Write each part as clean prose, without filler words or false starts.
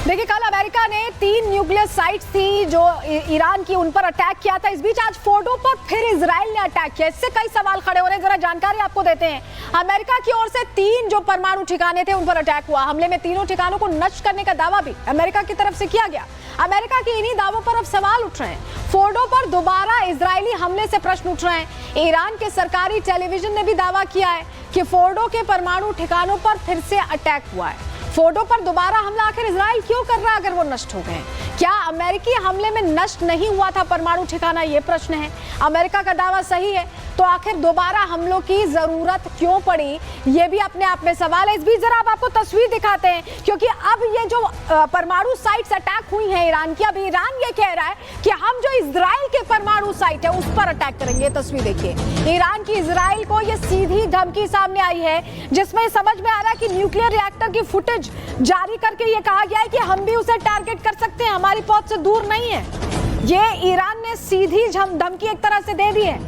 देखिए, कल अमेरिका ने 3 न्यूक्लियर साइट्स थी जो ईरान की, उन पर अटैक किया था। इस बीच आज फोर्डो पर फिर इजराइल ने अटैक किया। इससे कई सवाल खड़े हो रहे हैं, जरा जानकारी आपको देते हैं। अमेरिका की ओर से 3 जो परमाणु ठिकाने थे उन पर अटैक हुआ। हमले में तीनों ठिकानों को नष्ट करने का दावा भी अमेरिका की तरफ से किया गया। अमेरिका के इन्हीं दावों पर अब सवाल उठ रहे हैं। फोर्डो पर दोबारा इजरायली हमले से प्रश्न उठ रहे हैं। ईरान के सरकारी टेलीविजन ने भी दावा किया है कि फोर्डो के परमाणु ठिकानों पर फिर से अटैक हुआ है। फोर्डो पर दोबारा हमला आखिर इजराइल क्यों कर रहा है अगर वो नष्ट हो गए? क्या अमेरिकी हमले में नष्ट नहीं हुआ था परमाणु ठिकाना? ये प्रश्न है। अमेरिका का दावा सही है तो आखिर दोबारा हमलों की जरूरत क्यों पड़ी? ये भी अपने आप में सवाल है। इस बीच जरा आप आपको तस्वीर दिखाते हैं, क्योंकि अब ये जो परमाणु साइट्स अटैक हुई हैं ईरान की, अब ईरान ये कह रहा है कि हम जो इजराइल के परमाणु साइट है उस पर अटैक करेंगे। तस्वीर देखिए, ईरान की इजराइल को ये सीधी धमकी सामने आई है, जिसमें समझ में आ रहा है कि न्यूक्लियर रिएक्टर की फुटेज जारी करके ये कहा गया है कि हम भी उसे टारगेट कर सकते हैं, हमारी पहुंच से दूर नहीं है। ये ईरान ने सीधी धमकी एक तरह से दे दी है।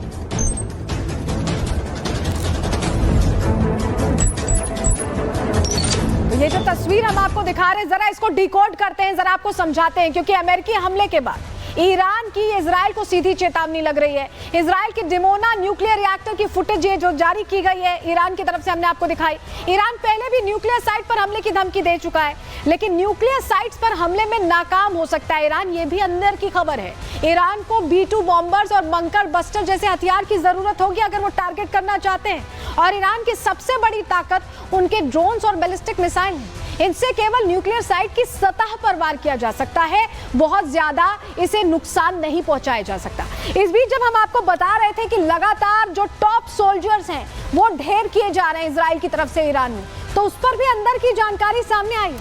तो ये जो तस्वीर हम आपको दिखा रहे हैं, जरा इसको डिकोड करते हैं, जरा आपको समझाते हैं, क्योंकि अमेरिकी हमले के बाद ईरान की इजराइल को सीधी चेतावनी लग रही है। इजराइल के डिमोना न्यूक्लियर रिएक्टर की फुटेज जो जारी की गई है ईरान की तरफ से, हमने आपको दिखाई। ईरान पहले भी न्यूक्लियर साइट पर हमले की धमकी दे चुका है, लेकिन न्यूक्लियर साइट्स पर हमले में नाकाम हो सकता है ईरान। ये भी अंदर की खबर है। ईरान को B-2 बॉम्बर्स और बंकर बस्टर जैसे हथियार की जरूरत होगी अगर वो टारगेट करना चाहते हैं। और ईरान की सबसे बड़ी ताकत उनके ड्रोन्स और बैलिस्टिक मिसाइल हैं। इनसे केवल न्यूक्लियर साइट की सतह पर वार किया जा सकता है, बहुत ज्यादा इसे नुकसान नहीं पहुंचाया जा सकता। इस बीच जब हम आपको बता रहे थे कि लगातार जो टॉप सोल्जर्स हैं वो ढेर किए जा रहे हैं इजराइल की तरफ से ईरान में, तो उस पर भी अंदर की जानकारी सामने आई।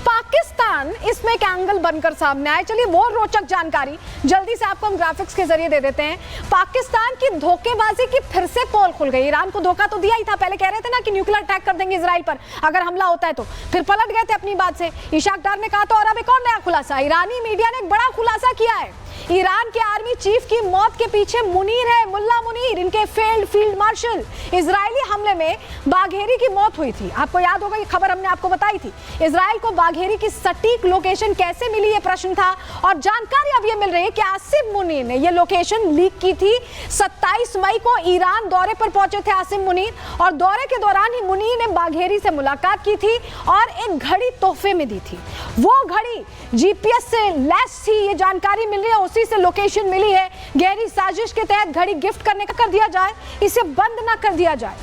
पाकिस्तान इसमें एक एंगल बनकर सामने आए। चलिए वो रोचक जानकारी जल्दी से आपको हम ग्राफिक्स के जरिए दे देते हैं। पाकिस्तान की धोखेबाजी की फिर से पोल खुल गई। ईरान को धोखा तो दिया ही था, पहले कह रहे थे ना कि न्यूक्लियर अटैक कर देंगे इजराइल पर अगर हमला होता है तो, फिर पलट गए थे अपनी बात से। इशाक डार ने कहा तो, और अब एक और नया खुलासा, ईरानी मीडिया ने एक बड़ा खुलासा किया है। ईरान के आर्मी चीफ की मौत के पीछे मुनीर है, मुल्ला मुनीर, इनके फील्ड मार्शल। इजरायली हमले में बाघेरी की मौत हुई थी, आपको याद होगा ये खबर हमने आपको बताई थी। इजराइल को बाघेरी की सटीक लोकेशन कैसे मिली ये प्रश्न था, और जानकारी अब ये मिल रही है कि आसिम मुनीर ने ये लोकेशन लीक की थी। 27 मई को ईरान दौरे पर पहुंचे थे आसिम मुनीर, और दौरे के दौरान ही मुनीर ने बाघेरी से मुलाकात की थी और एक घड़ी तोहफे में दी थी। वो घड़ी GPS से लैस थी, ये जानकारी मिल रही है, उसी से लोकेशन मिली है। गहरी साजिश के तहत घड़ी गिफ्ट करने का कर दिया जाए, इसे बंद ना कर दिया जाए।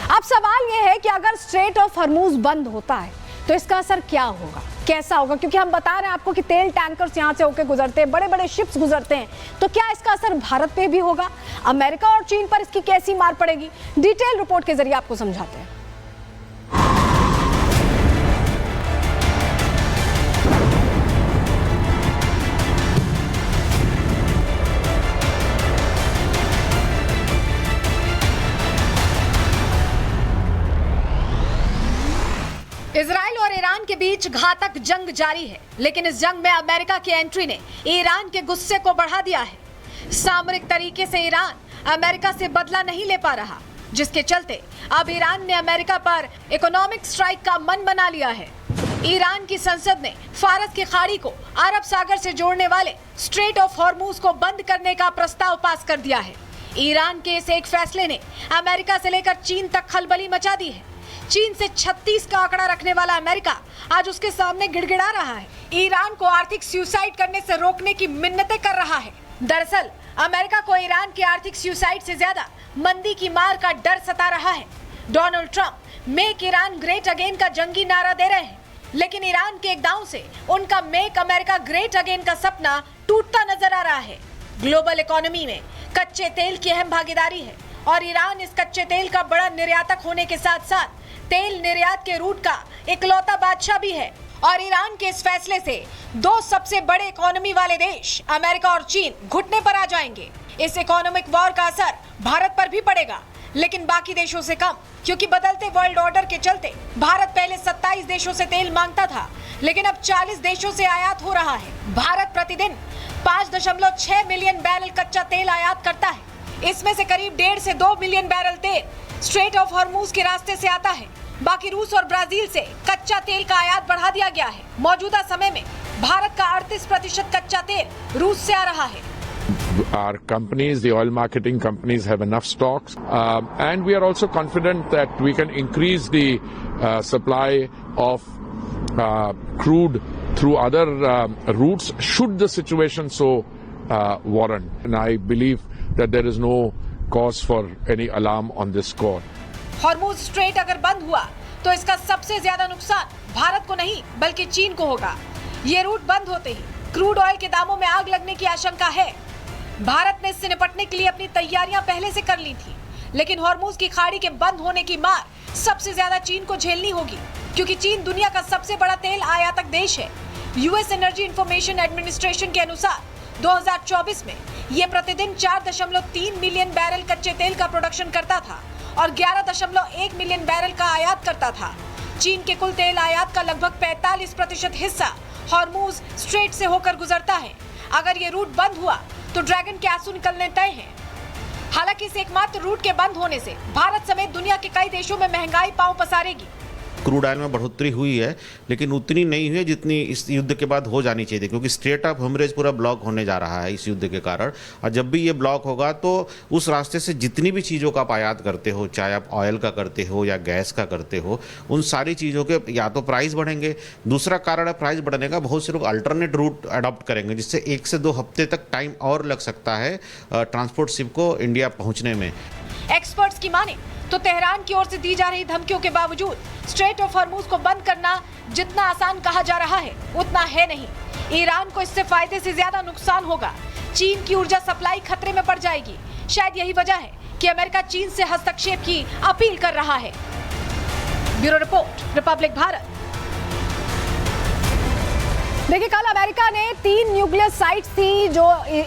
अब सवाल यह है कि अगर स्ट्रेट ऑफ हॉर्मूज बंद होता है तो इसका असर क्या होगा, कैसा होगा? क्योंकि हम बता रहे हैं आपको कि तेल टैंकर्स यहां से होकर गुजरते हैं, बड़े बड़े शिप्स गुजरते हैं, तो क्या इसका असर भारत पे भी होगा? अमेरिका और चीन पर इसकी कैसी मार पड़ेगी? डिटेल रिपोर्ट के जरिए आपको समझाते हैं। इजराइल और ईरान के बीच घातक जंग जारी है, लेकिन इस जंग में अमेरिका की एंट्री ने ईरान के गुस्से को बढ़ा दिया है। सामरिक तरीके से ईरान अमेरिका से बदला नहीं ले पा रहा, जिसके चलते अब ईरान ने अमेरिका पर इकोनॉमिक स्ट्राइक का मन बना लिया है। ईरान की संसद ने फारस की खाड़ी को अरब सागर से जोड़ने वाले स्ट्रेट ऑफ हॉर्मूज को बंद करने का प्रस्ताव पास कर दिया है। ईरान के इस एक फैसले ने अमेरिका से लेकर चीन तक खलबली मचा दी है। चीन से 36 का आंकड़ा रखने वाला अमेरिका आज उसके सामने गिड़गिड़ा रहा है। ईरान को आर्थिक सुसाइड करने से रोकने की मिन्नतें कर रहा है। दरअसल अमेरिका को ईरान की आर्थिक सुसाइड से ज्यादा मंदी की मार का डर सता रहा है। Donald Trump make Iran great again का जंगी नारा दे रहे हैं, लेकिन ईरान के एक दांव से उनका मेक अमेरिका ग्रेट अगेन का सपना टूटता नजर आ रहा है। ग्लोबल इकोनॉमी में कच्चे तेल की अहम भागीदारी है और ईरान इस कच्चे तेल का बड़ा निर्यातक होने के साथ साथ तेल निर्यात के रूट का इकलौता बादशाह भी है। और ईरान के इस फैसले से दो सबसे बड़े इकोनॉमी वाले देश अमेरिका और चीन घुटने पर आ जाएंगे। इस इकोनॉमिक वॉर का असर भारत पर भी पड़ेगा, लेकिन बाकी देशों से कम, क्योंकि बदलते वर्ल्ड ऑर्डर के चलते भारत पहले 27 देशों से तेल मांगता था, लेकिन अब 40 देशों से आयात हो रहा है। भारत प्रतिदिन 5.6 मिलियन बैरल कच्चा तेल आयात करता है। इसमें से करीब 1.5 से 2 मिलियन बैरल तेल स्ट्रेट ऑफ हॉर्मूज के रास्ते से आता है। बाकी रूस और ब्राजील से कच्चा तेल का आयात बढ़ा दिया गया है। मौजूदा समय में भारत का 38% कच्चा तेल रूस से आ रहा है। Our companies, the oil marketing companies, have enough stocks, and we are also confident that we can increase the supply of crude through other routes should the situation so warrant. And I believe that there is no cause for any alarm on this score. Hormuz strait अगर बंद हुआ तो इसका सबसे ज्यादा नुकसान भारत को नहीं बल्कि चीन को होगा। ये रूट बंद होते ही क्रूड ऑयल के दामों में आग लगने की आशंका है। भारत ने इससे निपटने के लिए अपनी तैयारियां पहले से कर ली थी, लेकिन हॉर्मूज की खाड़ी के बंद होने की मार सबसे ज्यादा चीन को झेलनी होगी, क्योंकि चीन दुनिया का सबसे बड़ा तेल आयातक देश है। यूएस एनर्जी इंफॉर्मेशन एडमिनिस्ट्रेशन के अनुसार 2024 में ये प्रतिदिन 4.3 मिलियन बैरल कच्चे तेल का प्रोडक्शन करता था और 11.1 मिलियन बैरल का आयात करता था। चीन के कुल तेल आयात का लगभग 45% हिस्सा हॉर्मूज स्ट्रेट से होकर गुजरता है। अगर ये रूट बंद हुआ तो ड्रैगन के आंसू निकलने तय हैं। हालांकि इस एकमात्र रूट के बंद होने से भारत समेत दुनिया के कई देशों में महंगाई पांव पसारेगी। क्रूड ऑयल में बढ़ोतरी हुई है, लेकिन उतनी नहीं हुई है जितनी इस युद्ध के बाद हो जानी चाहिए थी, क्योंकि स्ट्रेट ऑफ हॉर्मूज पूरा ब्लॉक होने जा रहा है इस युद्ध के कारण। और जब भी ये ब्लॉक होगा तो उस रास्ते से जितनी भी चीज़ों का आप आयात करते हो, चाहे आप ऑयल का करते हो या गैस का करते हो, उन सारी चीज़ों के या तो प्राइस बढ़ेंगे। दूसरा कारण है प्राइस बढ़ने का, बहुत से लोग अल्टरनेट रूट अडॉप्ट करेंगे, जिससे 1 से 2 हफ्ते तक टाइम और लग सकता है ट्रांसपोर्ट शिप को इंडिया पहुँचने में। एक्सपर्ट्स की माने तो तेहरान की ओर से दी जा रही धमकियों के बावजूद स्ट्रेट ऑफ हॉर्मूज को बंद करना जितना आसान कहा जा रहा है उतना है नहीं। ईरान को इससे फायदे से ज्यादा नुकसान होगा। चीन की ऊर्जा सप्लाई खतरे में पड़ जाएगी। शायद यही वजह है कि अमेरिका चीन से हस्तक्षेप की अपील कर रहा है। Bureau report, Republic Bharat. देखिए, कल अमेरिका ने 3 न्यूक्लियर साइट्स थी जो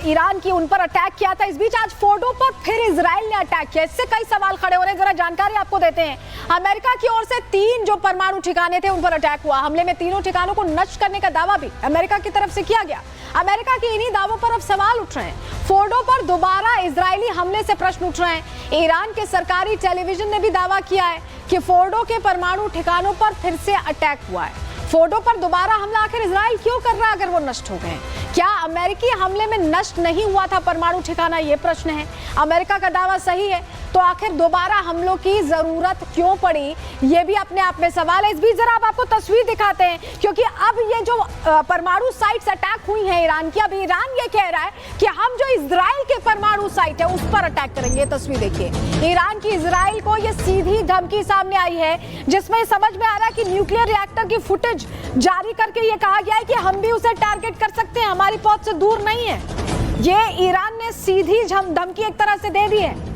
ईरान की, उन पर अटैक किया था। इस बीच आज फोर्डो पर फिर इजराइल ने अटैक किया। इससे कई सवाल खड़े हो रहे हैं, जरा जानकारी आपको देते हैं। अमेरिका की ओर से 3 जो परमाणु ठिकाने थे उन पर अटैक हुआ। हमले में तीनों ठिकानों को नष्ट करने का दावा भी अमेरिका की तरफ से किया गया। अमेरिका के इन्हीं दावों पर अब सवाल उठ रहे हैं। फोर्डो पर दोबारा इजरायली हमले से प्रश्न उठ रहे हैं। ईरान के सरकारी टेलीविजन ने भी दावा किया है कि फोर्डो के परमाणु ठिकानों पर फिर से अटैक हुआ है। फोर्डो पर दोबारा हमला आखिर इजराइल क्यों कर रहा है अगर वो नष्ट हो गए? क्या अमेरिकी हमले में नष्ट नहीं हुआ था परमाणु ठिकाना? ये प्रश्न है। अमेरिका का दावा सही है तो आखिर दोबारा हमलों की जरूरत क्यों पड़ी? ये भी अपने आप में सवाल है। इस बीच जरा आपको तस्वीर दिखाते हैं, क्योंकि अब ये जो परमाणु साइट्स अटैक हुई हैं ईरान की, अब ईरान ये कह रहा है कि हम जो इजराइल के परमाणु साइट है उस पर अटैक करेंगे। तस्वीर देखिए, ईरान की इजराइल को ये सीधी धमकी सामने आई है, जिसमें समझ में आ रहा है कि न्यूक्लियर रिएक्टर की फुटेज जारी करके ये कहा गया है कि हम भी उसे टारगेट कर सकते हैं, हमारी पहुंच से दूर नहीं है। ये ईरान ने सीधी धमकी एक तरह से दे दी है।